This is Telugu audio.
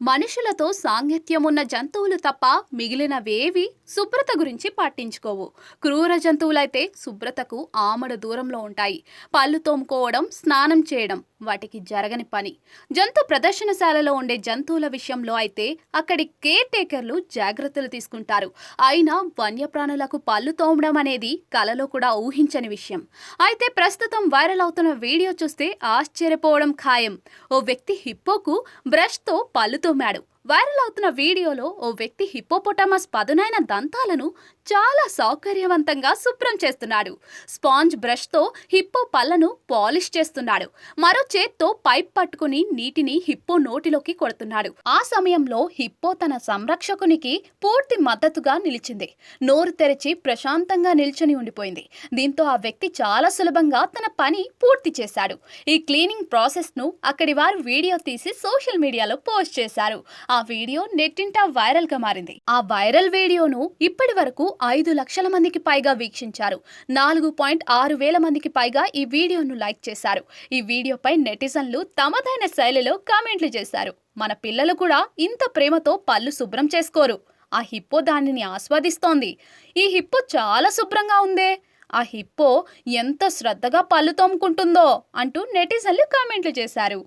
మనుషులతో సాంగత్యమున్న జంతువులు తప్ప మిగిలినవేవి శుభ్రత గురించి పట్టించుకోవు. క్రూర జంతువులైతే శుభ్రతకు ఆమడ దూరంలో ఉంటాయి. పళ్ళు తోముకోవడం, స్నానం చేయడం వాటికి జరగని పని. జంతు ప్రదర్శనశాలలో ఉండే జంతువుల విషయంలో అయితే అక్కడి కేర్ టేకర్లు జాగ్రత్తలు తీసుకుంటారు. అయినా వన్యప్రాణులకు పళ్ళు తోమడం అనేది కలలో కూడా ఊహించని విషయం. అయితే ప్రస్తుతం వైరల్ అవుతున్న వీడియో చూస్తే ఆశ్చర్యపోవడం ఖాయం. ఓ వ్యక్తి హిప్పోకు బ్రష్తో పళ్ళు తోమాడు. వైరల్ అవుతున్న వీడియోలో ఓ వ్యక్తి హిప్పోపోటమస్ పదునైన దంతాలను చాలా సౌకర్యవంతంగా శుభ్రం చేస్తున్నాడు. స్పాంజ్ బ్రష్తో హిప్పో పళ్ళను పాలిష్ చేస్తున్నాడు. మరో చేత్తో పైప్ పట్టుకుని నీటిని హిప్పో నోటిలోకి కొడుతున్నాడు. ఆ సమయంలో హిప్పో తన సంరక్షకునికి పూర్తి మద్దతుగా నిలిచింది. నోరు తెరిచి ప్రశాంతంగా నిల్చొని ఉండిపోయింది. దీంతో ఆ వ్యక్తి చాలా సులభంగా తన పని పూర్తి చేశాడు. ఈ క్లీనింగ్ ప్రాసెస్ ను అక్కడి వారు వీడియో తీసి సోషల్ మీడియాలో పోస్ట్ చేశారు. ఆ వీడియో నెట్టింట వైరల్ గా మారింది. ఆ వైరల్ వీడియోను ఇప్పటి వరకు 5 లక్షల మందికి పైగా వీక్షించారు. 4.6 వేల మందికి పైగా ఈ వీడియోను లైక్ చేశారు. ఈ వీడియోపై నెటిజన్లు తమదైన శైలిలో కామెంట్లు చేశారు. మన పిల్లలు కూడా ఇంత ప్రేమతో పళ్ళు శుభ్రం చేసుకోరు. ఆ హిప్పో దానిని ఆస్వాదిస్తోంది. ఈ హిప్పో చాలా శుభ్రంగా ఉందే, ఆ హిప్పో ఎంత శ్రద్ధగా పళ్ళు తోముకుంటుందో అంటూ నెటిజన్లు కామెంట్లు చేశారు.